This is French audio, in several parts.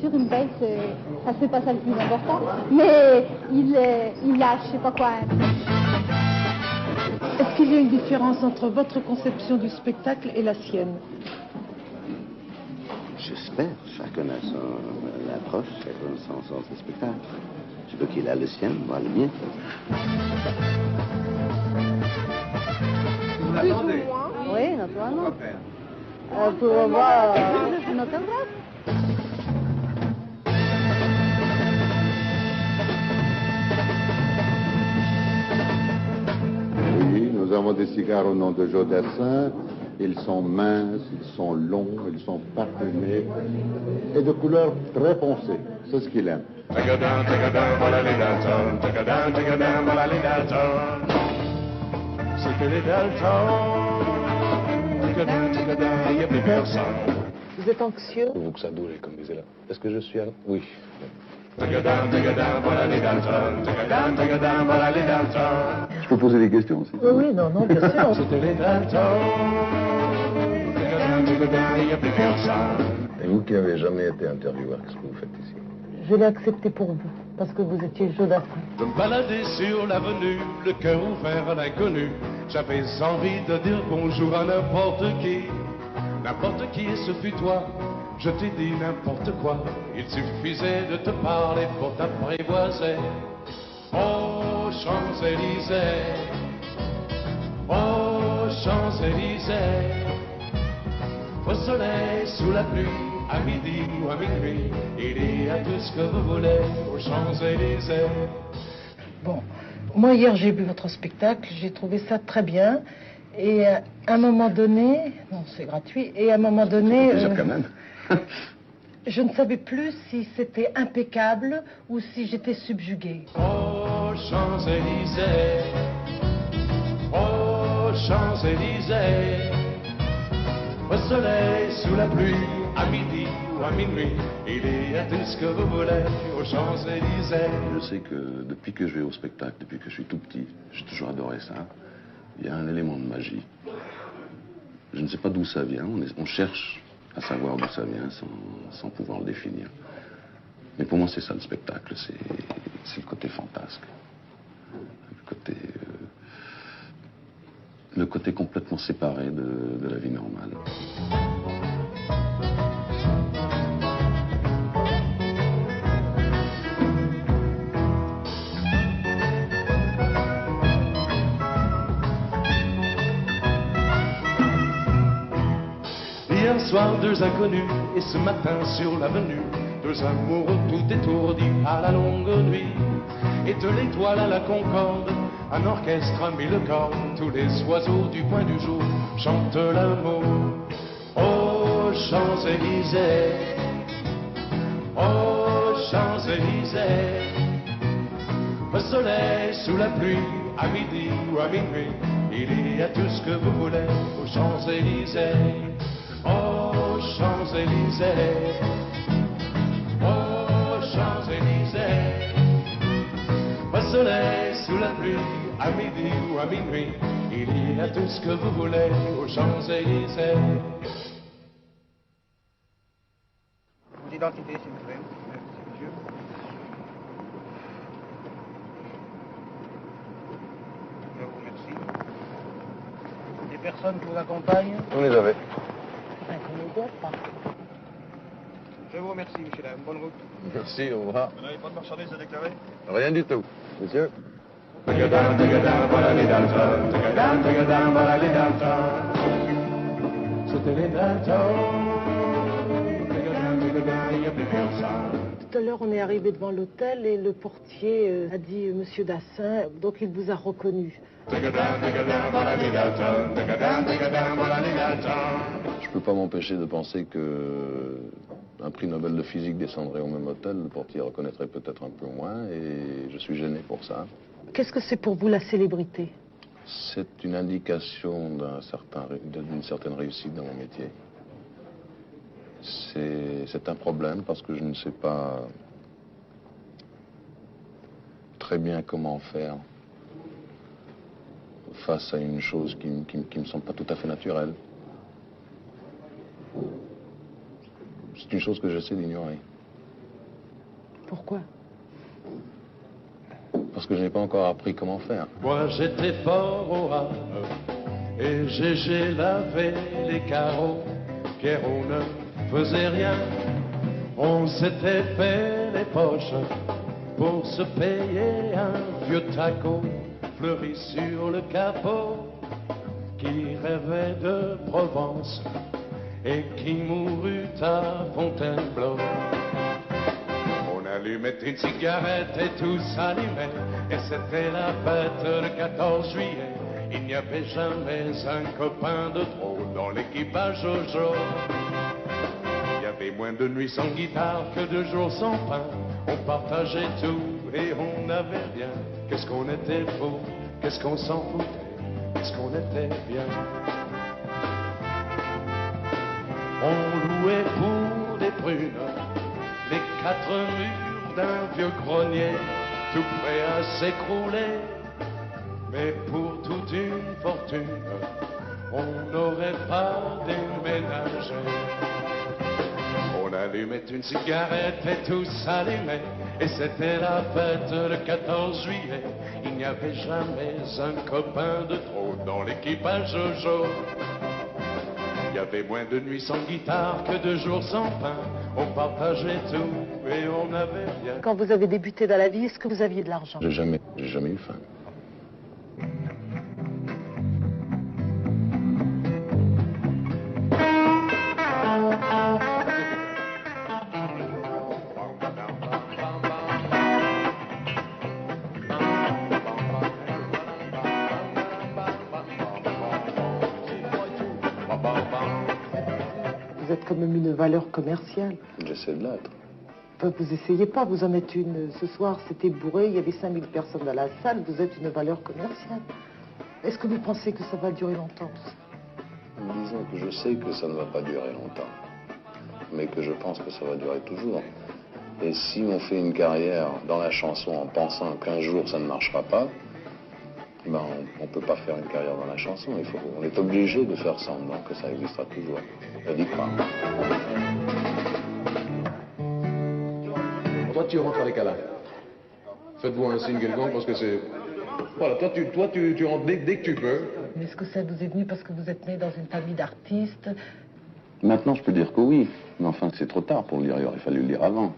sûr, une paye, ça c'est pas ça le plus important, mais il lâche, je sais pas quoi. Est-ce qu'il y a une différence entre votre conception du spectacle et la sienne? J'espère. Chacun a son approche, chacun a son spectacle. Je veux qu'il a le sien, moi le mien. Vous l'attendez? Oui, naturellement. Pour avoir une autographe. Oui, nous avons des cigares au nom de Joe Dassin. Ils sont minces, ils sont longs, ils sont parfumés et de couleur très foncée. C'est ce qu'il aime. C'était les Dalton. Il n'y a plus personne. Vous êtes anxieux? Vous que ça doule, comme disait là. Est-ce que je suis à... Oui. Voilà les Dalton. Voilà les Dalton. Je peux poser des questions aussi? Oui, non, bien sûr. C'était les Dalton. Il n'y a plus personne. Et vous qui n'avez jamais été intervieweur, qu'est-ce que vous faites ici? Je l'ai accepté pour vous, parce que vous étiez Joe Dassin. Je me baladais sur l'avenue, le cœur ouvert à l'inconnu. J'avais envie de dire bonjour à n'importe qui. N'importe qui, et ce fut toi. Je t'ai dit n'importe quoi. Il suffisait de te parler pour t'apprivoiser. Oh, Champs-Élysées. Oh, Champs-Élysées. Au soleil, sous la pluie, à midi ou à minuit, il y a tout ce que vous voulez aux Champs-Élysées. Bon, moi hier j'ai vu votre spectacle, j'ai trouvé ça très bien. Et à un moment donné, non c'est gratuit, et à un moment donné, Quand même. je ne savais plus si c'était impeccable ou si j'étais subjuguée. Oh, Champs-Élysées. Oh, Champs-Élysées. Au soleil, sous la pluie, à midi ou à minuit, il y a tout ce que vous voulez aux Champs-Élysées. Je sais que depuis que je vais au spectacle, depuis que je suis tout petit, j'ai toujours adoré ça. Il y a un élément de magie. Je ne sais pas d'où ça vient, on cherche à savoir d'où ça vient sans pouvoir le définir. Mais pour moi, c'est ça le spectacle, c'est le côté fantasque. Le côté complètement séparé de la vie normale. Hier soir, deux inconnus, et ce matin sur l'avenue, deux amoureux tout étourdis à la longue nuit. Et de l'étoile à la concorde, un orchestre a mis le corps, tous les oiseaux du point du jour chantent l'amour. Oh, Champs-Élysées, oh, Champs-Élysées, au soleil, sous la pluie, à midi ou à minuit, il y a tout ce que vous voulez aux Champs-Élysées. Oh, Champs-Élysées, oh, Champs-Élysées, au soleil, sous la pluie, à midi ou à minuit, il y a tout ce que vous voulez aux Champs-Élysées. Votre identité, s'il vous plaît, monsieur. Je vous remercie. Des personnes qui vous accompagnent? On les avait. Je vous remercie, monsieur Dame. Bonne route. Merci, au revoir. Vous n'avez pas de marchandises à déclarer? Rien du tout. Monsieur? Voilà les Dalton. Voilà les Dalton. C'était les Dalton. Il n'y a plus personne. Tout à l'heure, on est arrivé devant l'hôtel et le portier a dit Monsieur Dassin, donc il vous a reconnu. Voilà les Dalton. Voilà les Dalton. Je peux pas m'empêcher de penser que un prix Nobel de physique descendrait au même hôtel, le portier reconnaîtrait peut-être un peu moins, et je suis gêné pour ça. Qu'est-ce que c'est pour vous la célébrité? C'est une indication d'une certaine réussite dans mon métier. C'est un problème parce que je ne sais pas très bien comment faire face à une chose qui me semble pas tout à fait naturelle. C'est une chose que j'essaie d'ignorer. Pourquoi? Parce que je n'ai pas encore appris comment faire. Moi j'étais fort au Havre et j'ai lavé les carreaux. Pierre, on ne faisait rien, on s'était fait les poches pour se payer un vieux taco fleuri sur le capot qui rêvait de Provence et qui mourut à Fontainebleau. On allumait une cigarette et tout s'allumait, et c'était la fête le 14 juillet. Il n'y avait jamais un copain de trop dans l'équipage Jojo. Il y avait moins de nuits sans guitare que de jours sans pain. On partageait tout et on avait bien. Qu'est-ce qu'on était fou, qu'est-ce qu'on s'en foutait, qu'est-ce qu'on était bien. On louait pour des prunes les 4 murs d'un vieux grenier, tout prêt à s'écrouler. Mais pour toute une fortune, on n'aurait pas déménagé. On allumait une cigarette et tout s'allumait, et c'était la fête le 14 juillet. Il n'y avait jamais un copain de trop dans l'équipage Jojo. Il y avait moins de nuits sans guitare que de jours sans pain. On partageait tout et on avait rien. Quand vous avez débuté dans la vie, est-ce que vous aviez de l'argent? J'ai jamais eu faim. Vous êtes quand même une valeur commerciale. J'essaie de l'être. Enfin, vous essayez pas, vous en êtes une. Ce soir, c'était bourré, il y avait 5000 personnes dans la salle, vous êtes une valeur commerciale. Est-ce que vous pensez que ça va durer longtemps? Disons que je sais que ça ne va pas durer longtemps, mais que je pense que ça va durer toujours. Et si on fait une carrière dans la chanson en pensant qu'un jour ça ne marchera pas, ben on ne peut pas faire une carrière dans la chanson. On est obligé de faire semblant que ça existera toujours. Je dis pas. Toi, tu rentres avec Alain. Faites-vous un signe quelconque parce que c'est... Voilà, toi, tu rentres dès que tu peux. Mais est-ce que ça vous est venu parce que vous êtes né dans une famille d'artistes? Maintenant, je peux dire que oui. Mais enfin, c'est trop tard pour le dire. Il aurait fallu le dire avant.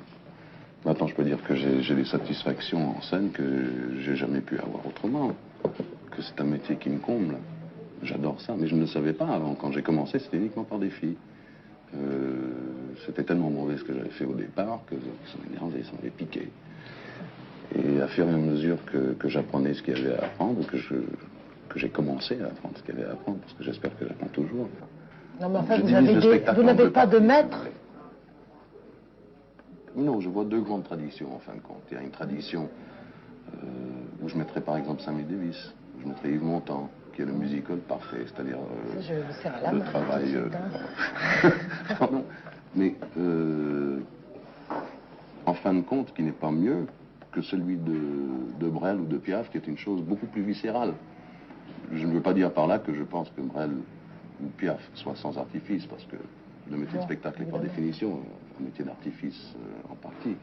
Maintenant, je peux dire que j'ai des satisfactions en scène que j'ai jamais pu avoir autrement. Que c'est un métier qui me comble. J'adore ça. Mais je ne le savais pas avant. Quand j'ai commencé, c'était uniquement par des filles. C'était tellement mauvais ce que j'avais fait au départ que ça m'énervait, ça m'avait piqué. Et à fur et à mesure que j'apprenais ce qu'il y avait à apprendre, que j'ai commencé à apprendre ce qu'il y avait à apprendre, parce que j'espère que j'apprends toujours. Non, mais enfin, Je vous divise le n'avez spectacle en deux pas de parties. maître. Non, je vois deux grandes traditions en fin de compte. Il y a une tradition où je mettrais par exemple Sammy Davis, où je mettrais Yves Montand, qui est le musical parfait, c'est-à-dire Je vous serre la le main, travail... tout de suite, Pardon. Mais en fin de compte, qui n'est pas mieux que celui de Brel ou de Piaf, qui est une chose beaucoup plus viscérale. Je ne veux pas dire par là que je pense que Brel ou Piaf soient sans artifice, parce que le métier de spectacle est par définition un métier d'artifice en partie.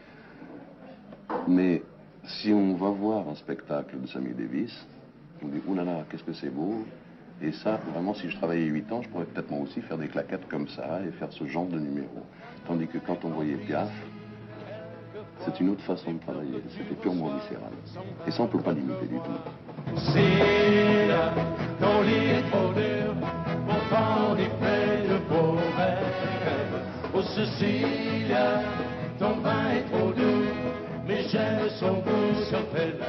Mais si on va voir un spectacle de Sammy Davis, on dit « Ouh là là, qu'est-ce que c'est beau !» Et ça, vraiment, si je travaillais 8 ans, je pourrais peut-être moi aussi faire des claquettes comme ça et faire ce genre de numéro. Tandis que quand on voyait Piaf, c'est une autre façon de travailler. C'était purement viscéral. Et ça, on ne peut pas l'imiter du tout. Célia, ton lit est trop dur, pourtant on y fait de beaux rêves. Oh Cécilia, ton vin est trop doux, mais j'aime son goût sur tes lèvres.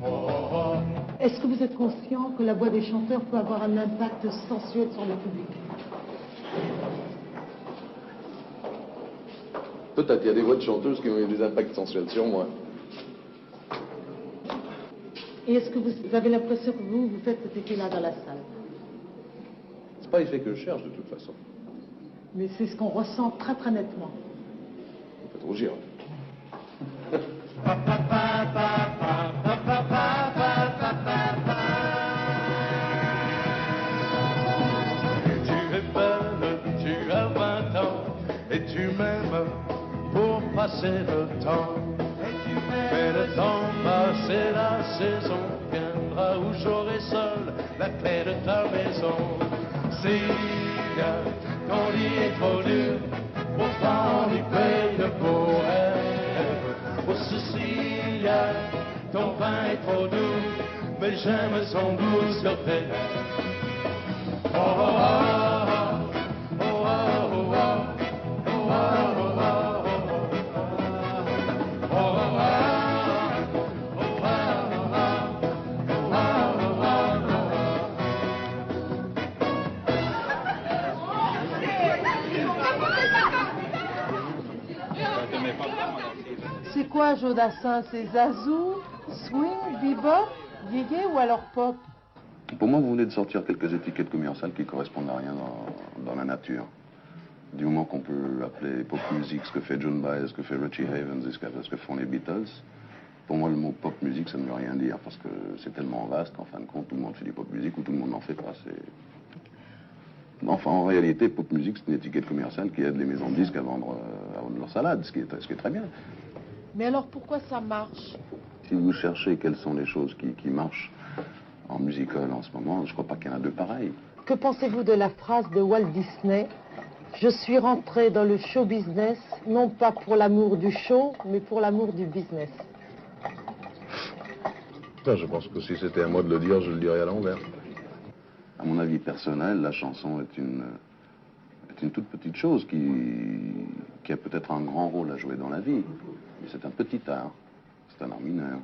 Oh, oh, oh. Est-ce que vous êtes conscient que la voix des chanteurs peut avoir un impact sensuel sur le public? Peut-être, il y a des voix de chanteuses qui ont eu des impacts sensuels sur moi. Et est-ce que vous avez l'impression que vous faites cet effet-là dans la salle? C'est pas l'effet que je cherche de toute façon. Mais c'est ce qu'on ressent très très nettement. On peut rougir. Tu es belle, tu as 20 ans et tu m'aimes pour passer le temps. Mais le temps passe et la saison viendra où j'aurai seul la paix de ta maison. Cécilia, ton lit est trop dur, pourtant on y paye de beaux rêves. Oh Cécilia, ton pain est trop doux, mais j'aime son goût sur tes lèvres. Oh, oh, oh, oh, oh, oh, oh, C'est quoi Jodassin? C'est Zazou, swing, bebop, yéyé ou alors pop? Pour moi, vous venez de sortir quelques étiquettes commerciales qui correspondent à rien dans la nature. Du moment qu'on peut appeler pop music ce que fait John Baez, ce que fait Richie Havens, ce que font les Beatles, pour moi, le mot pop music, ça ne veut rien dire, parce que c'est tellement vaste qu'en fin de compte, tout le monde fait du pop music ou tout le monde n'en fait pas. Enfin, en réalité, pop music, c'est une étiquette commerciale qui aide les maisons de disques à vendre leur salade, ce qui est très bien. Mais alors pourquoi ça marche? Si vous cherchez quelles sont les choses qui marchent en musical en ce moment, je crois pas qu'il y en a deux pareils. Que pensez-vous de la phrase de Walt Disney? Je suis rentré dans le show business, non pas pour l'amour du show, mais pour l'amour du business. Ça, je pense que si c'était à moi de le dire, je le dirais à l'envers. À mon avis personnel, la chanson est une toute petite chose qui a peut-être un grand rôle à jouer dans la vie. Mais c'est un petit art, c'est un art mineur.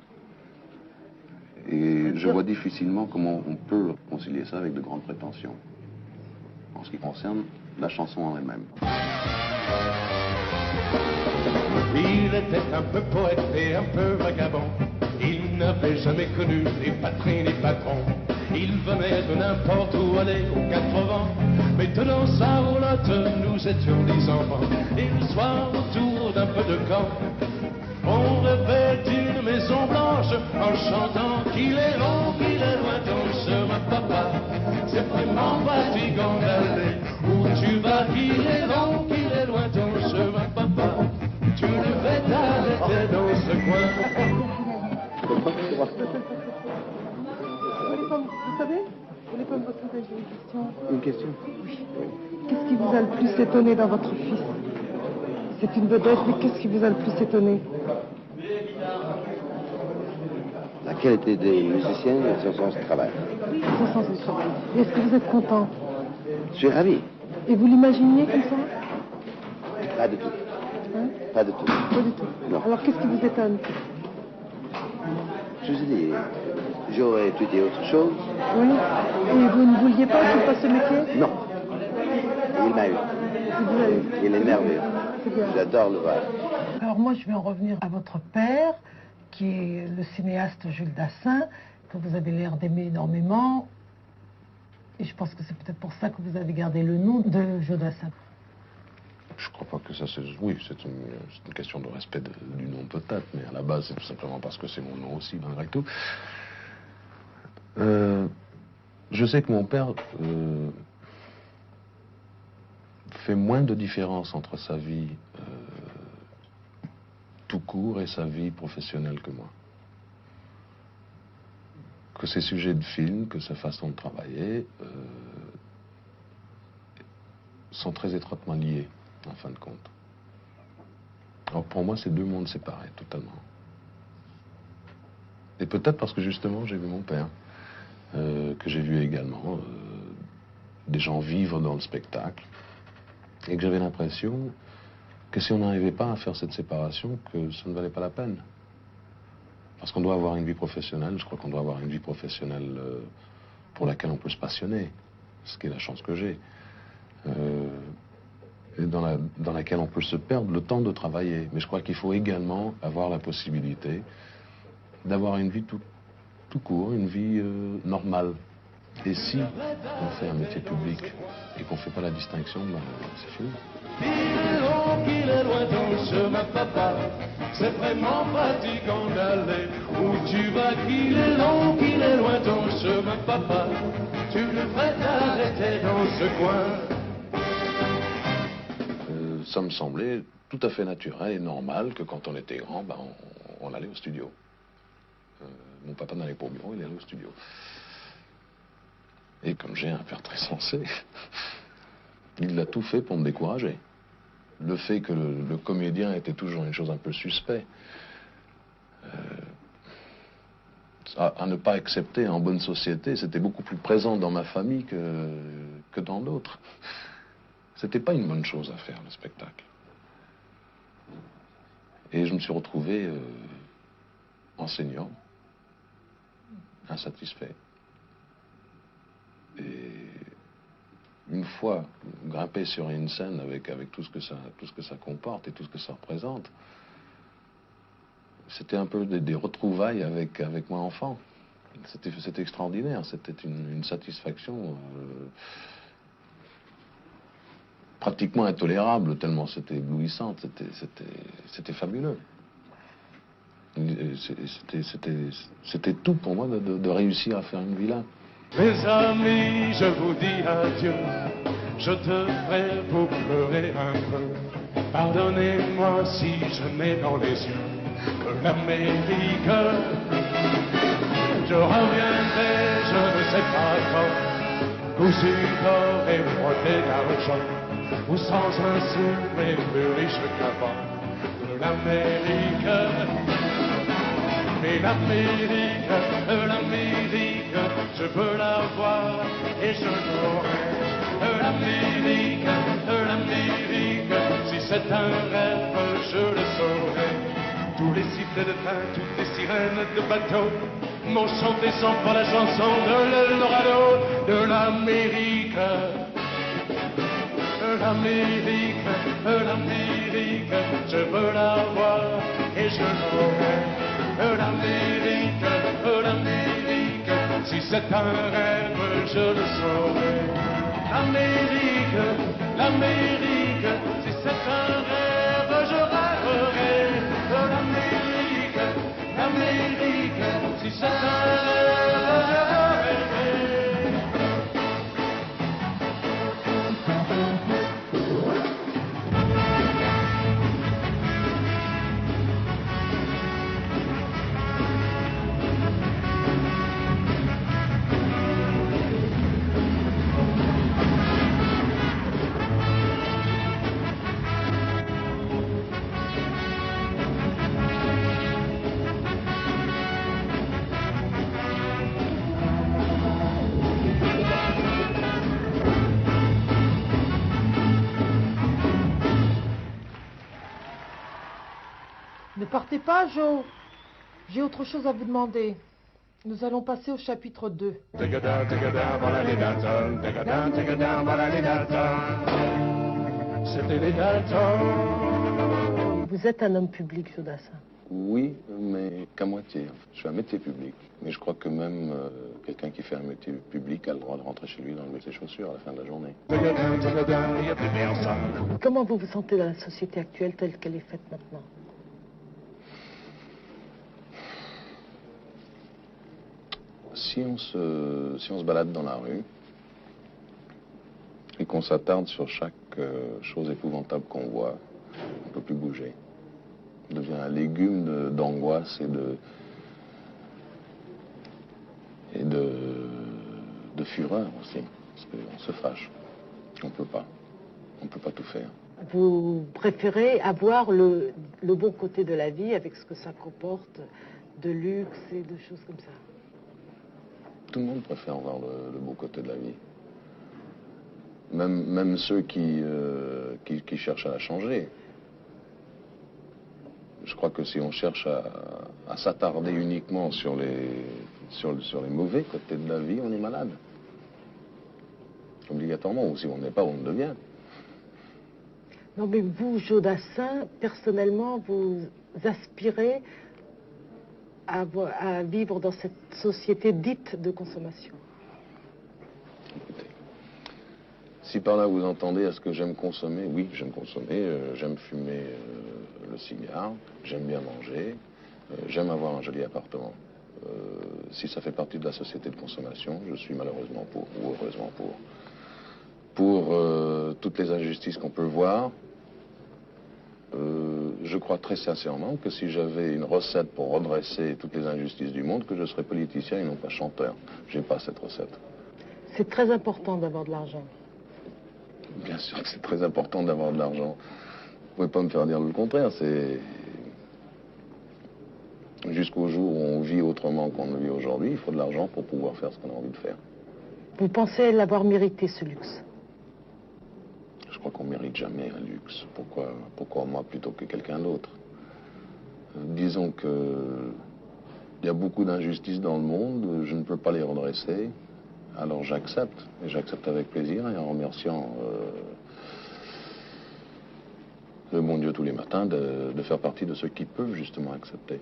Et je vois difficilement comment on peut concilier ça avec de grandes prétentions. En ce qui concerne la chanson en elle-même. Il était un peu poète et un peu vagabond. Il n'avait jamais connu ni patrie ni patron. Il venait de n'importe où aller aux 80. Mais tenant sa roulotte, nous étions des enfants. Et le soir, autour d'un peu de camp, on rêvait d'une maison blanche en chantant qu'il est long, qu'il est loin ton chemin, papa. C'est vraiment fatigant d'aller où tu vas, qu'il est long, qu'il est loin ton chemin, papa. Tu devrais t'arrêter dans ce coin. Vous savez, vous voulez pas me poser une question? Une question? Oui. Qu'est-ce qui vous a le plus étonné dans votre fils? C'est une vedette, mais qu'est-ce qui vous a le plus étonné? La qualité des musiciens et son sens du travail. Son sens du travail. Et est-ce que vous êtes content? Je suis ravi. Et vous l'imaginiez comme ça? Pas du tout. Hein? Pas du tout. Pas du tout. Non. Alors qu'est-ce qui vous étonne? Je vous ai dit, j'aurais étudié autre chose. Oui. Et vous ne vouliez pas faire ce métier? Non. Il m'a eu. Il vous a eu. Il est merveilleux. C'est bien. J'adore le voir. Alors moi, je vais en revenir à votre père, qui est le cinéaste Jules Dassin, que vous avez l'air d'aimer énormément. Et je pense que c'est peut-être pour ça que vous avez gardé le nom de Jodassin. Je crois pas que ça c'est... Oui, c'est une question de respect du nom peut-être, mais à la base, c'est tout simplement parce que c'est mon nom aussi, malgré tout. Je sais que mon père fait moins de différence entre sa vie tout court et sa vie professionnelle que moi. Que ses sujets de film, que sa façon de travailler sont très étroitement liés, en fin de compte. Alors pour moi, c'est deux mondes séparés, totalement. Et peut-être parce que justement, j'ai vu mon père, que j'ai vu également des gens vivre dans le spectacle, et que j'avais l'impression que si on n'arrivait pas à faire cette séparation, que ça ne valait pas la peine. Parce qu'on doit avoir une vie professionnelle, je crois qu'on doit avoir une vie professionnelle pour laquelle on peut se passionner, ce qui est la chance que j'ai. Et dans laquelle on peut se perdre le temps de travailler. Mais je crois qu'il faut également avoir la possibilité d'avoir une vie tout court, une vie normale. Et si on fait un métier public et qu'on ne fait pas la distinction, ben, c'est fini. Il est long, qu'il est loin ton chemin, papa. C'est vraiment fatigant d'aller où tu vas. Qu'il est long, qu'il est loin ton chemin, papa. Tu devrais t'arrêter dans ce coin. Ça me semblait tout tout à fait naturel et normal que quand on était grand, ben, on allait au studio. Mon papa n'allait pas au bureau, il allait au studio. Et comme j'ai un père très sensé, il a tout fait pour me décourager. Le fait que le comédien était toujours une chose un peu suspect, à ne pas accepter en bonne société, c'était beaucoup plus présent dans ma famille que dans d'autres. C'était pas une bonne chose à faire, le spectacle. Et je me suis retrouvé enseignant, insatisfait. Et une fois grimpé sur une scène avec tout ce que ça comporte et tout ce que ça représente, c'était un peu des retrouvailles avec moi enfant. C'était extraordinaire, c'était une satisfaction pratiquement intolérable, tellement c'était éblouissant, c'était fabuleux. C'était tout pour moi de réussir à faire une vie là. Mes amis, je vous dis adieu, je devrais vous pleurer un peu. Pardonnez-moi si je mets dans les yeux l'Amérique. Je reviendrai, je ne sais pas quand, cousu d'or et brodé d'argent, ou sans un sou mais plus riche qu'avant, de l'Amérique. Mais l'Amérique, je veux la voir et je l'aurai. L'Amérique, si c'est un rêve, je le saurai. Tous les sifflets de train, toutes les sirènes de bateau m'ont chanté sans fois la chanson de l'Eldorado, de l'Amérique. L'Amérique, je veux la voir et je l'aurai. L'Amérique, si c'est un rêve, je le saurai. L'Amérique, si c'est un rêve, je rêverai. L'Amérique, si c'est un rêve, je rêverai. Ne partez pas, Joe. J'ai autre chose à vous demander. Nous allons passer au chapitre 2. C'était les Dalton. Vous êtes un homme public, Joe Dassin. Oui, mais qu'à moitié. Je suis un métier public. Mais je crois que même quelqu'un qui fait un métier public a le droit de rentrer chez lui d'enlever ses chaussures à la fin de la journée. Il n'y a plus personne. Comment vous vous sentez dans la société actuelle telle qu'elle est faite maintenant? Si on se balade dans la rue et qu'on s'attarde sur chaque chose épouvantable qu'on voit, on ne peut plus bouger. On devient un légume d'angoisse et de fureur aussi. Parce qu'on se fâche. On ne peut pas. On ne peut pas tout faire. Vous préférez avoir le bon côté de la vie avec ce que ça comporte de luxe et de choses comme ça? Tout le monde préfère voir le beau côté de la vie. Même ceux qui cherchent à la changer. Je crois que si on cherche à s'attarder uniquement sur les mauvais côtés de la vie, on est malade. Obligatoirement, ou si on n'est pas, on le devient. Non, mais vous, Joe Dassin, personnellement, vous aspirez à vivre dans cette société dite de consommation. Écoutez, si par là vous entendez est-ce que j'aime consommer, oui, j'aime consommer, j'aime fumer le cigare, j'aime bien manger, j'aime avoir un joli appartement. Si ça fait partie de la société de consommation, je suis malheureusement pour, ou heureusement pour toutes les injustices qu'on peut voir. je crois très sincèrement que si j'avais une recette pour redresser toutes les injustices du monde, que je serais politicien et non pas chanteur. Je n'ai pas cette recette. C'est très important d'avoir de l'argent. Bien sûr que c'est très important d'avoir de l'argent. Vous pouvez pas me faire dire le contraire. C'est jusqu'au jour où on vit autrement qu'on ne vit aujourd'hui, il faut de l'argent pour pouvoir faire ce qu'on a envie de faire. Vous pensez l'avoir mérité, ce luxe? Je crois qu'on ne mérite jamais un luxe. Pourquoi moi plutôt que quelqu'un d'autre? Disons que il y a beaucoup d'injustices dans le monde, je ne peux pas les redresser, alors j'accepte, et j'accepte avec plaisir, et en remerciant le bon Dieu tous les matins de faire partie de ceux qui peuvent justement accepter.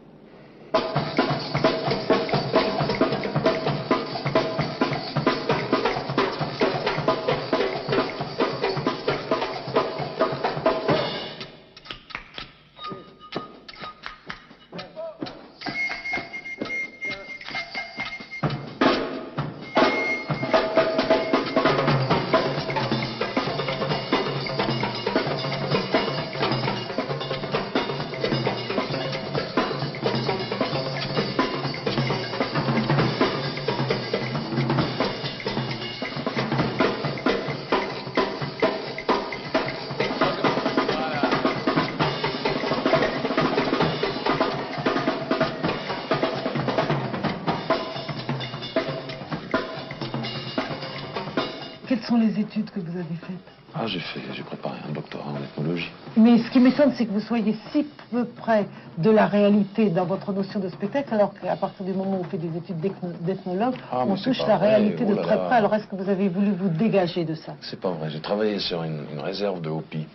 Quelles sont les études que vous avez faites? Ah, j'ai préparé un doctorat en ethnologie. Mais ce qui m'étonne, c'est que vous soyez si peu près de la réalité dans votre notion de spectacle, alors qu'à partir du moment où on fait des études d'ethnologue, on touche la réalité de très près. Alors est-ce que vous avez voulu vous dégager de ça? C'est pas vrai. J'ai travaillé sur une réserve de Hopi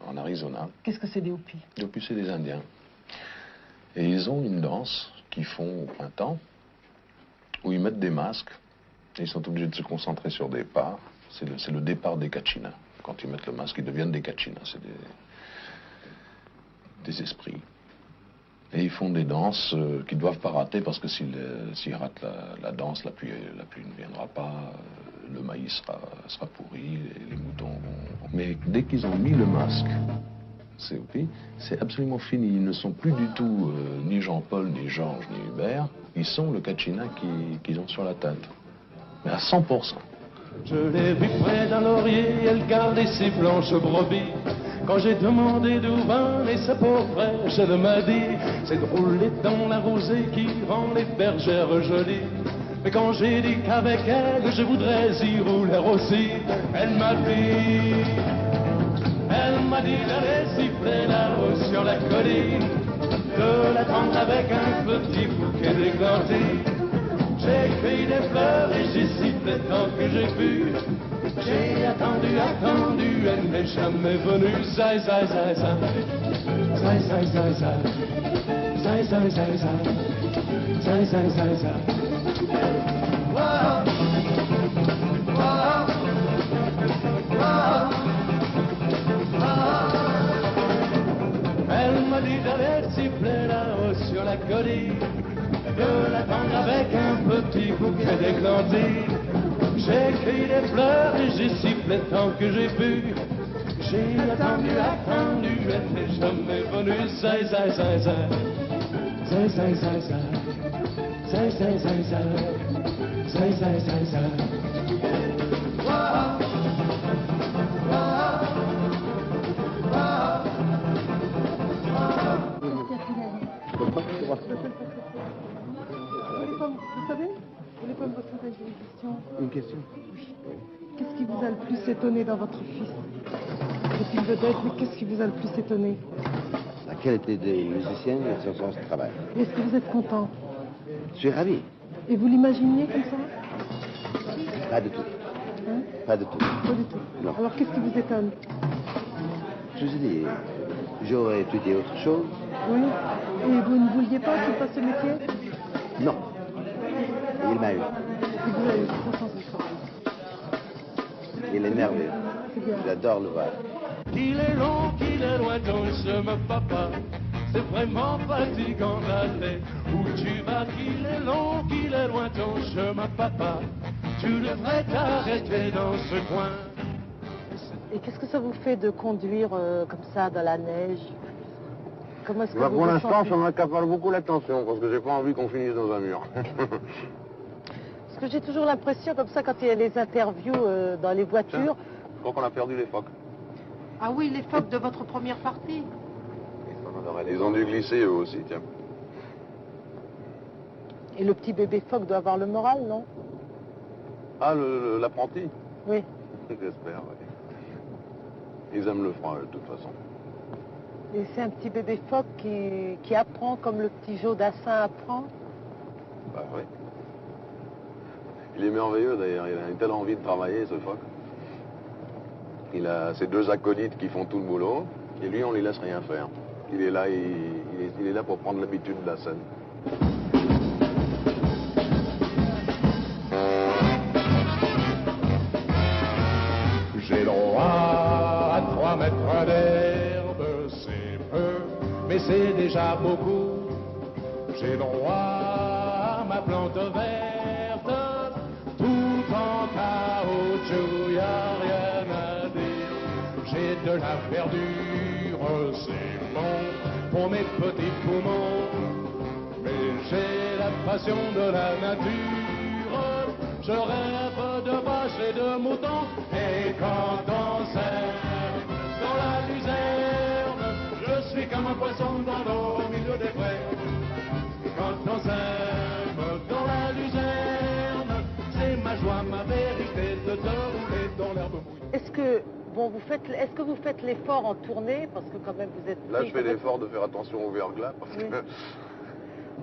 en Arizona. Qu'est-ce que c'est des Hopis? Les Hopis, c'est des Indiens. Et ils ont une danse qu'ils font au printemps, où ils mettent des masques. Et ils sont obligés de se concentrer sur des pas. C'est le départ des Kachinas. Quand ils mettent le masque, ils deviennent des Kachinas. C'est des esprits. Et ils font des danses qu'ils ne doivent pas rater parce que s'ils ratent la danse, la pluie ne viendra pas, le maïs sera pourri, les moutons vont... Mais dès qu'ils ont mis le masque, c'est absolument fini. Ils ne sont plus du tout ni Jean-Paul, ni Georges, ni Hubert. Ils sont le Kachina qu'ils ont sur la tête. Mais à 100%. Je l'ai vue près d'un laurier, elle gardait ses blanches brebis. Quand j'ai demandé d'où venait sa peau fraîche, elle m'a dit: c'est de rouler dans la rosée qui rend les bergères jolies. Mais quand j'ai dit qu'avec elle, je voudrais y rouler aussi, elle m'a dit d'aller siffler là-haut sur la colline, de l'attendre avec un petit bouquet d'églantines. J'ai cueilli des fleurs et j'ai sifflé tant que j'ai pu. J'ai attendu, elle n'est jamais venue. Zai, zai, zai, zai. Zai, zai, zai, zai. Zai, zai, zai, zai. Zai, zai, zai, zai. Wow. Wow. Wow. Wow. Elle m'a dit d'aller siffler là-haut sur la colline, de l'attendre avec un petit bouquet d'églantines. J'ai cueilli des fleurs et j'ai sifflé tant que j'ai pu. J'ai attendu, elle n'est jamais venue. Zai, zai, zai, zai. Zai, zai, zai, zai. Zai, zai, zai, zai. Zai, zai, zai, zai. Wow. Wow. Vous savez, vous voulez pas me poser une question? Une question? Oui. Qu'est-ce qui vous a le plus étonné dans votre fils? C'est une vedette, mais qu'est-ce qui vous a le plus étonné? La qualité des musiciens et son sens du travail. Est-ce que vous êtes content? Je suis ravi. Et vous l'imaginiez comme ça? Pas du tout. Hein? Pas du tout. Pas du tout. Non. Alors qu'est-ce qui vous étonne? Je vous ai dit, j'aurais étudié autre chose. Oui. Et vous ne vouliez pas qu'il fasse ce métier? Non. Et il m'a eu. Et vous avez eu trop sens du travail. Il est merveilleux. C'est bien. J'adore le voir. Qu'il est long, qu'il est loin ton chemin, papa. C'est vraiment fatigant d'aller où tu vas. Qu'il est long, qu'il est loin ton chemin, papa. Tu devrais t'arrêter dans ce coin. Et qu'est-ce que ça vous fait de conduire comme ça dans la neige? Comment est-ce que vous Pour l'instant, ressentez? ça m'accapare beaucoup l'attention parce que j'ai pas envie qu'on finisse dans un mur. Parce que j'ai toujours l'impression, comme ça, quand il y a les interviews dans les voitures... Je crois qu'on a perdu les phoques. Ah oui, les phoques de votre première partie. Ils ont dû glisser eux aussi, tiens. Et le petit bébé phoque doit avoir le moral, non? Ah, l'apprenti? Oui. J'espère, oui. Ils aiment le froid, de toute façon. Et c'est un petit bébé phoque qui apprend comme le petit Joe Dassin apprend? Bah oui. Il est merveilleux d'ailleurs, il a une telle envie de travailler, ce phoque. Il a ses deux acolytes qui font tout le boulot, et lui, on ne lui laisse rien faire. Il est là, il est là pour prendre l'habitude de la scène. J'ai droit à 3 mètres d'herbe, c'est peu, mais c'est déjà beaucoup. J'ai droit à ma plante verte, tout en caoutchouc, y a rien à dire. J'ai de la verdure, c'est bon pour mes petits poumons, mais j'ai la passion de la nature. Je rêve de vaches et de moutons, et quand on sème dans la luzerne, je suis comme un poisson dans l'eau au milieu des prés. Quand on sème dans la luzerne, c'est ma joie, ma vérité de te rouler dans l'herbe mouillée. Est-ce que vous faites l'effort en tournée, parce que quand même vous êtes... Là, je fais l'effort de faire attention au verglas, parce que...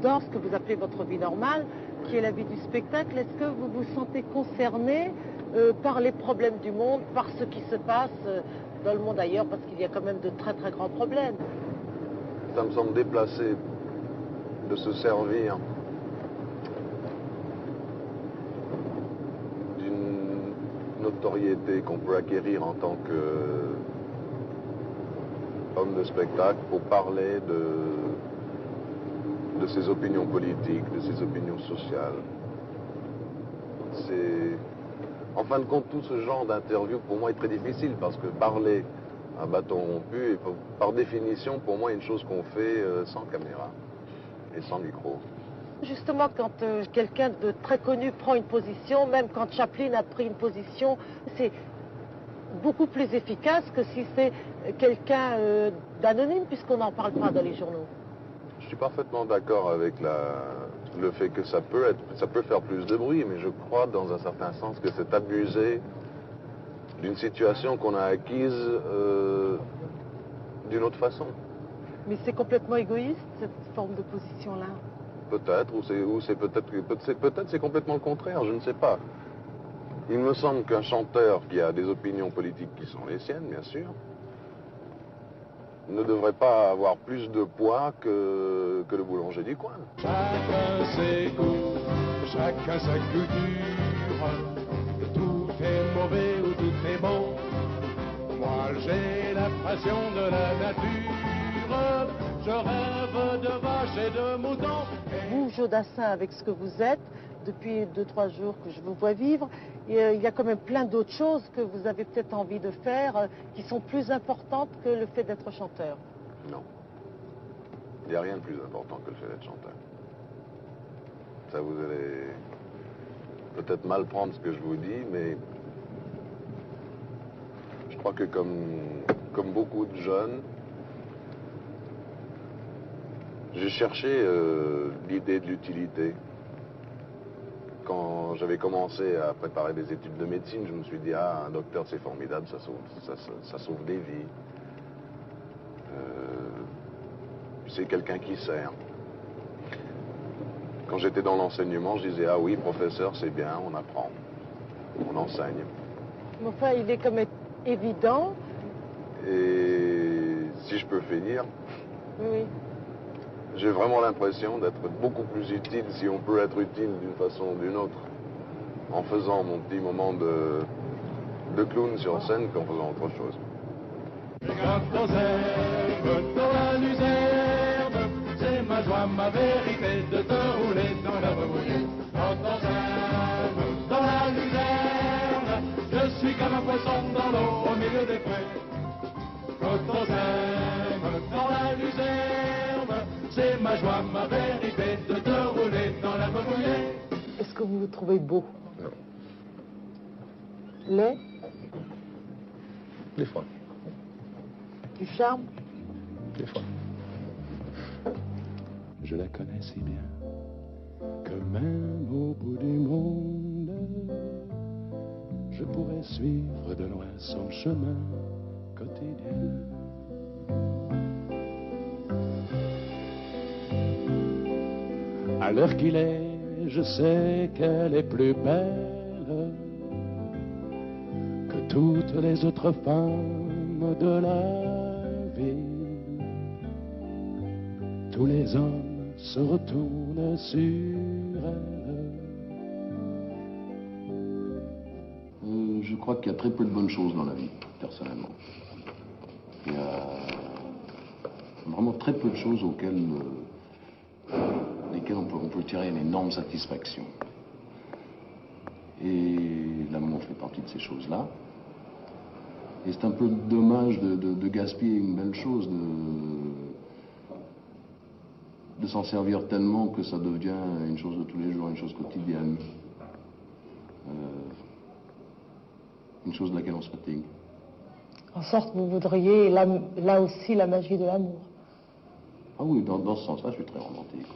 Dans ce que vous appelez votre vie normale, qui est la vie du spectacle, est-ce que vous vous sentez concerné par les problèmes du monde, par ce qui se passe dans le monde ailleurs, parce qu'il y a quand même de très très grands problèmes? Ça me semble déplacé de se servir d'une notoriété qu'on peut acquérir en tant qu'homme de spectacle pour parler de ses opinions politiques, de ses opinions sociales. En fin de compte, tout ce genre d'interview, pour moi, est très difficile, parce que parler à bâton rompu est, par définition, pour moi, une chose qu'on fait sans caméra et sans micro. Justement, quand quelqu'un de très connu prend une position, même quand Chaplin a pris une position, c'est beaucoup plus efficace que si c'est quelqu'un d'anonyme, puisqu'on n'en parle pas dans les journaux. Je suis parfaitement d'accord avec le fait que ça peut faire plus de bruit, mais je crois dans un certain sens que c'est abuser d'une situation qu'on a acquise d'une autre façon. Mais c'est complètement égoïste, cette forme de position-là. Peut-être, ou c'est peut-être c'est complètement le contraire, je ne sais pas. Il me semble qu'un chanteur qui a des opinions politiques qui sont les siennes, bien sûr, ne devrait pas avoir plus de poids que le boulanger du coin. Chacun ses goûts, chacun sa culture, tout est mauvais ou tout est bon. Moi j'ai la passion de la nature, je rêve de vaches et de moutons. Vous, Joe Dassin, avec ce que vous êtes, depuis 2-3 jours que je vous vois vivre, il y a quand même plein d'autres choses que vous avez peut-être envie de faire qui sont plus importantes que le fait d'être chanteur. Non. Il n'y a rien de plus important que le fait d'être chanteur. Ça, vous allez peut-être mal prendre ce que je vous dis, mais je crois que comme beaucoup de jeunes, j'ai cherché l'idée de l'utilité. Quand j'avais commencé à préparer des études de médecine, je me suis dit, ah, un docteur c'est formidable, ça sauve des vies. C'est quelqu'un qui sert. Quand j'étais dans l'enseignement, je disais, ah oui, professeur, c'est bien, on apprend, on enseigne. Mais enfin, il est quand même évident. Et si je peux finir, Oui. j'ai vraiment l'impression d'être beaucoup plus utile, si on peut être utile d'une façon ou d'une autre, en faisant mon petit moment de clown sur scène qu'en faisant autre chose. Quand on sème dans la luzerne, c'est ma joie, ma vérité de te rouler dans l'herbe mouillée. Quand on sème dans la luzerne, je suis comme un poisson dans l'eau au milieu des vous trouvez beau? Non. Des fois. Du charme? Des fois. Je la connais si bien que même au bout du monde, je pourrais suivre de loin son chemin quotidien. À l'heure qu'il est, je sais qu'elle est plus belle que toutes les autres femmes de la ville. Tous les hommes se retournent sur elle. Je crois qu'il y a très peu de bonnes choses dans la vie, personnellement. Il y a vraiment très peu de choses lesquelles on peut tirer une énorme satisfaction. Et l'amour fait partie de ces choses-là. Et c'est un peu dommage de gaspiller une belle chose, de s'en servir tellement que ça devient une chose de tous les jours, une chose quotidienne. Une chose de laquelle on se fatigue. En sorte, vous voudriez là aussi la magie de l'amour. Ah oui, dans ce sens-là, je suis très romantique.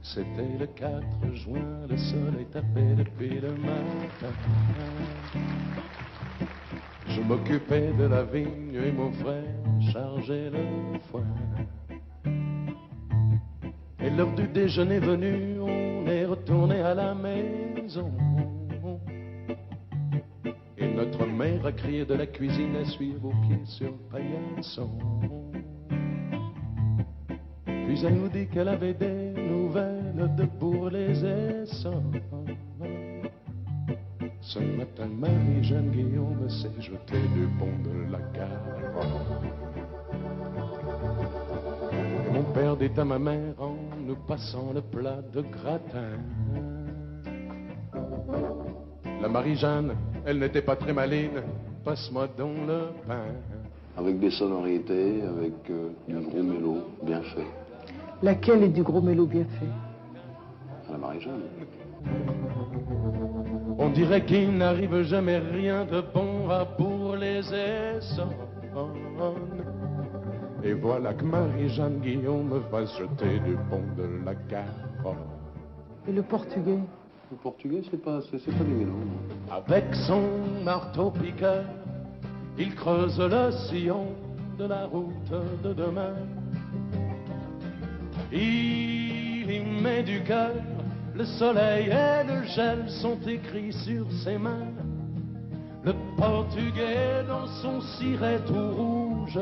C'était le 4 juin, le soleil tapait depuis le matin. Je m'occupais de la vigne et mon frère chargeait le foin. Et l'heure du déjeuner venue, on est retourné à la maison. Et notre mère a crié de la cuisine: essuyez vos pieds sur le paillasson. Puis elle nous dit qu'elle avait des nouvelles de Bourg-les-Essons. Ce matin, Marie-Jeanne Guillaume s'est jetée du pont de la gare. Mon père dit à ma mère en nous passant le plat de gratin: la Marie-Jeanne, elle n'était pas très maline, passe-moi donc le pain. Avec des sonorités, avec du gros mélo bien fait. Laquelle est du gros mélo bien fait? La Marie-Jeanne. On dirait qu'il n'arrive jamais rien de bon à Bourg-les-Essons. Et voilà que Marie-Jeanne Guillaume va se jeter du pont de la gare. Et le portugais? Le portugais, c'est pas des mélos. Avec son marteau-piqueur, il creuse le sillon de la route de demain. Il y met du cœur, le soleil et le gel sont écrits sur ses mains. Le portugais dans son ciré tout rouge,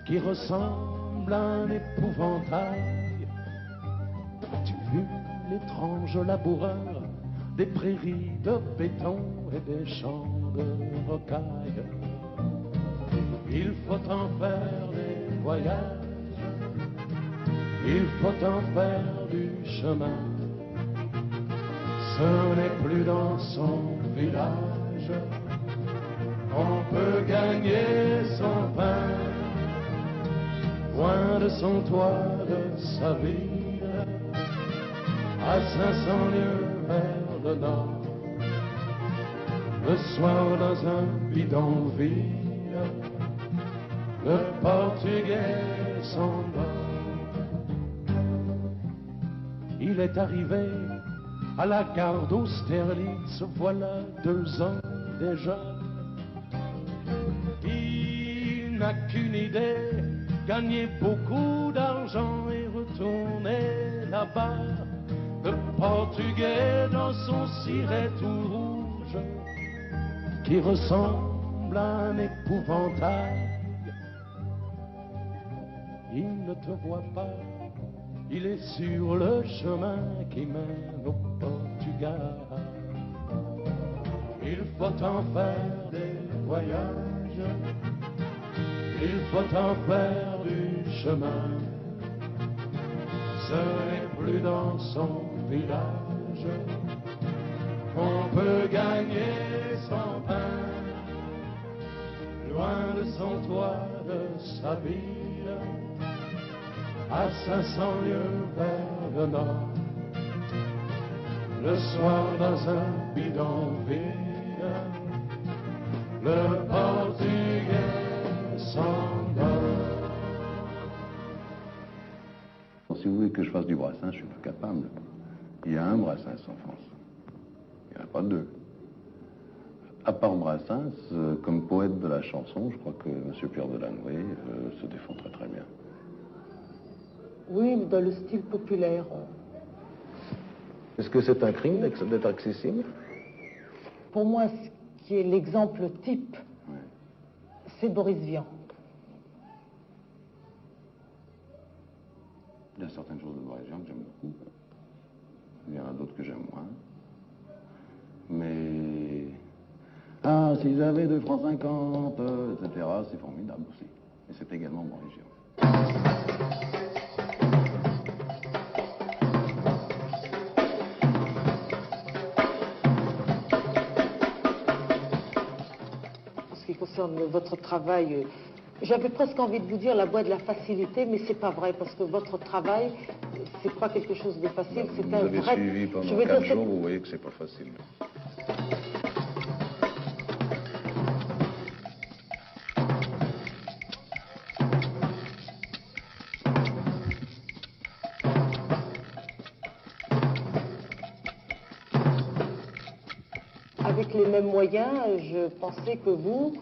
qui ressemble à un épouvantail. As-tu vu l'étrange laboureur des prairies de béton et des champs de rocailles? Il faut en faire des voyages, il faut en faire du chemin. Ce n'est plus dans son village qu'on peut gagner son pain. Loin de son toit, de sa ville, à 500 lieues vers le nord. Le soir dans un bidonville, le portugais s'endort. Il est arrivé à la gare d'Austerlitz, voilà 2 ans déjà. Il n'a qu'une idée: gagner beaucoup d'argent et retourner là-bas. Le portugais dans son ciré tout rouge, qui ressemble à un épouvantail. Il ne te voit pas, il est sur le chemin qui mène au Portugal. Il faut en faire des voyages, il faut en faire du chemin. Ce n'est plus dans son village qu'on peut gagner son pain. loin de son toit, de sa ville, à 500 lieues vers le nord. Le soir dans un bidonville, le Portugais s'endort. Si vous voulez que je fasse du Brassens, je suis pas capable. Il y a un Brassens en France. Il n'y en a pas deux. À part Brassens, comme poète de la chanson, je crois que M. Pierre Delanoë se défend très très bien. Oui, dans le style populaire. Est-ce que c'est un crime d'être accessible? Pour moi, ce qui est l'exemple type, c'est Boris Vian. Il y a certaines choses de Boris Vian que j'aime beaucoup. Il y en a d'autres que j'aime moins. Mais... Ah, si j'avais 2 francs 50, etc., c'est formidable aussi. Et c'est également Boris Vian. En ce qui concerne votre travail, j'avais presque envie de vous dire la voie de la facilité, mais c'est pas vrai, parce que votre travail, c'est pas quelque chose de facile, c'est un vrai... Vous avez suivi pendant 4 jours, vous voyez que c'est pas facile. Avec les mêmes moyens, je pensais que vous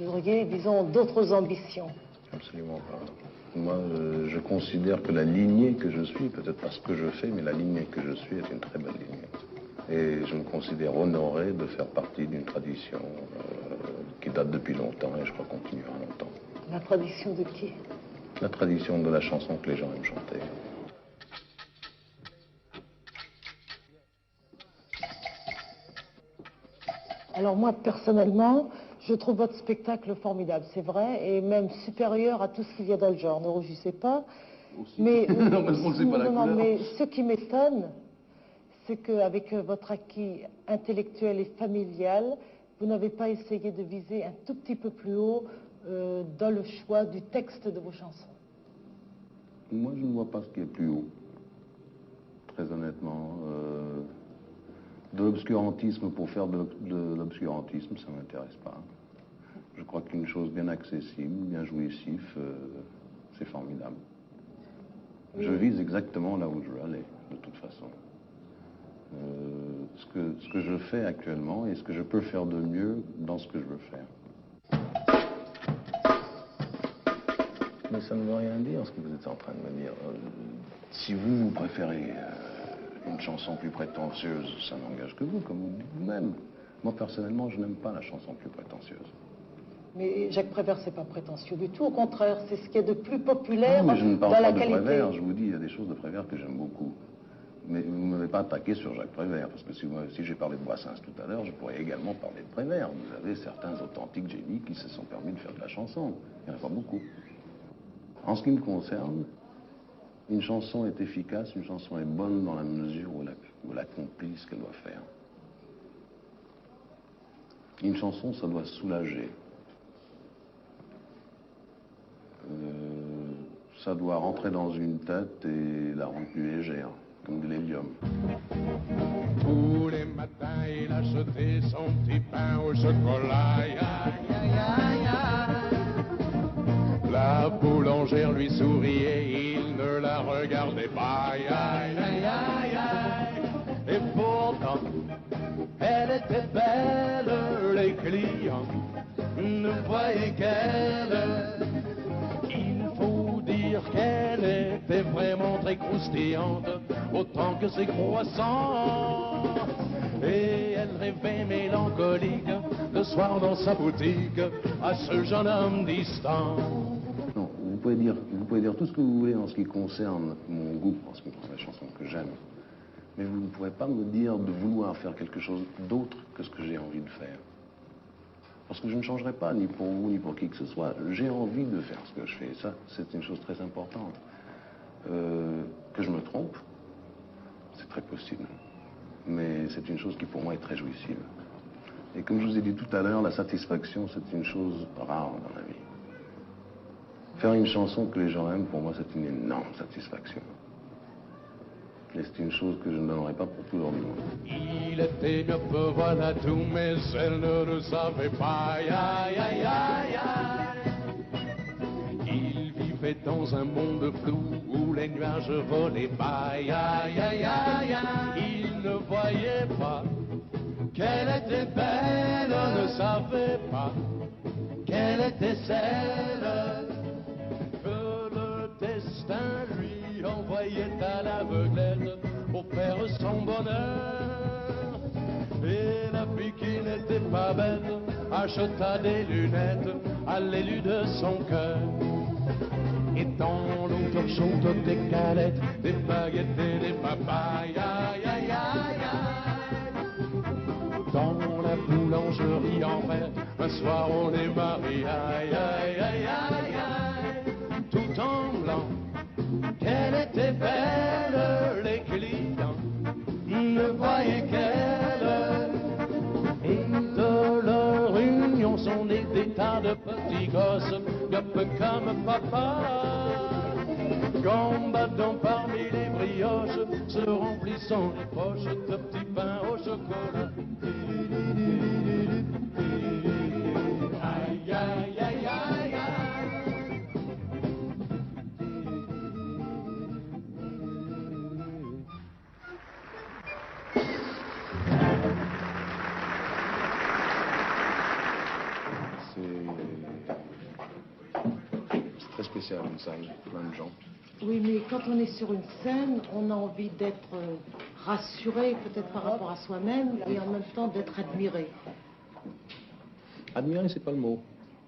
auriez, disons, d'autres ambitions. Absolument pas. Moi, je considère que la lignée que je suis, peut-être pas ce que je fais, mais la lignée que je suis est une très belle lignée. Et je me considère honoré de faire partie d'une tradition qui date depuis longtemps et je crois continuera longtemps. La tradition de qui? La tradition de la chanson que les gens aiment chanter. Alors moi, personnellement, je trouve votre spectacle formidable, c'est vrai, et même supérieur à tout ce qu'il y a dans le genre. Ne rougissez pas. Mais, mais ce qui m'étonne, c'est qu'avec votre acquis intellectuel et familial, vous n'avez pas essayé de viser un tout petit peu plus haut dans le choix du texte de vos chansons. Moi, je ne vois pas ce qui est plus haut, très honnêtement. De l'obscurantisme pour faire de l'obscurantisme, ça ne m'intéresse pas. Je crois qu'une chose bien accessible, bien jouissif, c'est formidable. Oui. Je vise exactement là où je veux aller, de toute façon. Ce que je fais actuellement et ce que je peux faire de mieux dans ce que je veux faire. Mais ça ne veut rien dire, ce que vous êtes en train de me dire. Si vous préférez une chanson plus prétentieuse, ça n'engage que vous, comme vous-même. Moi, personnellement, je n'aime pas la chanson plus prétentieuse. Mais Jacques Prévert, c'est pas prétentieux du tout. Au contraire, c'est ce qu'il y a de plus populaire mais je ne parle dans pas la qualité. De Prévert, je vous dis, il y a des choses de Prévert que j'aime beaucoup. Mais vous ne m'avez pas attaqué sur Jacques Prévert, parce que si j'ai parlé de Brassens tout à l'heure, je pourrais également parler de Prévert. Vous avez certains authentiques génies qui se sont permis de faire de la chanson. Il n'y en a pas beaucoup. En ce qui me concerne, une chanson est efficace, une chanson est bonne dans la mesure où elle accomplit ce qu'elle doit faire. Une chanson, ça doit soulager. Ça doit rentrer dans une tête et la rendre plus légère, comme de l'hélium. Tous les matins, il achetait son petit pain au chocolat. La boulangère lui souriait, il ne la regardait pas. Et pourtant, elle était belle, les clients ne voyaient qu'elle. Il faut dire qu'elle était vraiment très croustillante, autant que ses croissants. Et elle rêvait mélancolique, le soir dans sa boutique, à ce jeune homme distant. Non, vous pouvez dire tout ce que vous voulez en ce qui concerne mon goût, en ce qui concerne les chansons que j'aime. Mais vous ne pourrez pas me dire de vouloir faire quelque chose d'autre que ce que j'ai envie de faire. Parce que je ne changerai pas, ni pour vous, ni pour qui que ce soit. J'ai envie de faire ce que je fais. Et ça, c'est une chose très importante. Que je me trompe, c'est très possible. Mais c'est une chose qui, pour moi, est très jouissive. Et comme je vous ai dit tout à l'heure, la satisfaction, c'est une chose rare dans la vie. Faire une chanson que les gens aiment, pour moi, c'est une énorme satisfaction. Et c'est une chose que je ne donnerai pas pour tout leur monde. Il était mieux peu, voilà tout, mais elle ne le savait pas. Aïe, aïe, aïe, aïe. Il vivait dans un monde flou où les nuages volaient bas. Aïe, aïe, aïe, aïe. Il ne voyait pas qu'elle était belle, ne savait pas qu'elle était celle que le destin lui envoyait à l'aveuglette pour faire son bonheur. Et la fille qui n'était pas belle acheta des lunettes à l'élu de son cœur. Et dans l'autre chaude des galettes, des baguettes et des papayes. Aïe, aïe, aïe, aïe. Dans la boulangerie en verre, un soir on est mariés. Aïe, aïe, aïe, aïe, aïe. Tout en blanc, qu'elle était belle, les clients ne voyaient qu'elle. Et de leur union sont nés des tas de petits gosses, un peu comme papa, gambadant parmi les brioches, se remplissant les poches de petits pains au chocolat. Aïe, aïe, aïe, aïe, aïe. C'est très spécial, une salle, plein de gens. Oui, mais quand on est sur une scène, on a envie d'être rassuré, peut-être par rapport à soi-même, et en même temps d'être admiré. Admirer, c'est pas le mot.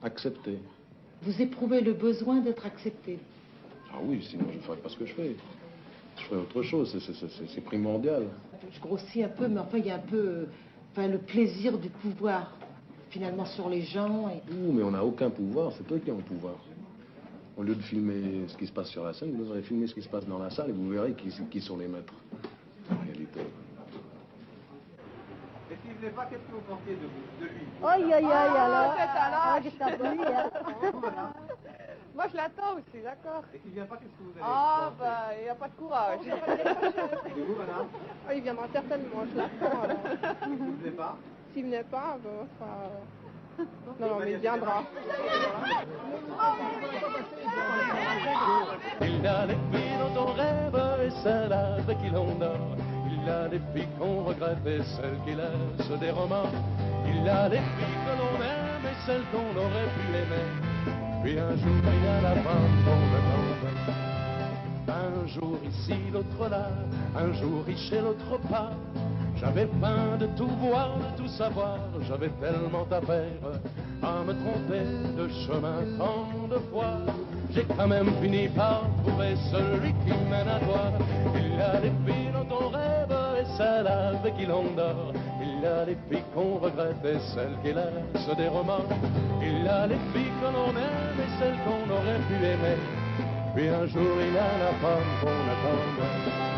Accepter. Vous éprouvez le besoin d'être accepté. Ah oui, sinon je ne ferais pas ce que je fais. Je ferais autre chose, c'est primordial. Je grossis un peu, mais enfin, il y a un peu le plaisir du pouvoir, finalement, sur les gens. Et... Ouh, mais on n'a aucun pouvoir, c'est eux qui ont le pouvoir. Au lieu de filmer ce qui se passe sur la scène, vous devrez filmer ce qui se passe dans la salle et vous verrez qui sont les maîtres, en réalité. Et s'il ne venait pas, qu'est-ce que vous pensiez de lui? Aïe, aïe, aïe, alors. c'est un Ah, lâche. qu'est-ce que t'as pris, hein. Moi, je l'attends aussi, d'accord. Et s'il ne vient pas, qu'est-ce que vous allez Ah, penser? bah, il n'y a pas de courage. Et vous, madame? Ah, il viendra certainement, je l'attends. alors. S'il ne venait pas? S'il venait pas, bah, enfin... Non, mais il viendra. Il a des filles dont on rêve et celles avec qui l'on dort. Il a des filles qu'on regrette et celles qui laissent des romans. Il a des filles que l'on aime et celles qu'on aurait pu aimer. Puis un jour il y a la femme qu'on attendait. Un jour ici, l'autre là, un jour riche et l'autre pas. J'avais faim de tout voir, de tout savoir, j'avais tellement à faire, à me tromper de chemin tant de fois. J'ai quand même fini par trouver celui qui mène à toi. Il y a des filles dont on rêve et celles avec qui l'on dort. Il y a des filles qu'on regrette et celles qui laissent des romans. Il y a des filles que l'on aime et celles qu'on aurait pu aimer. Puis un jour il y a la femme qu'on attendait.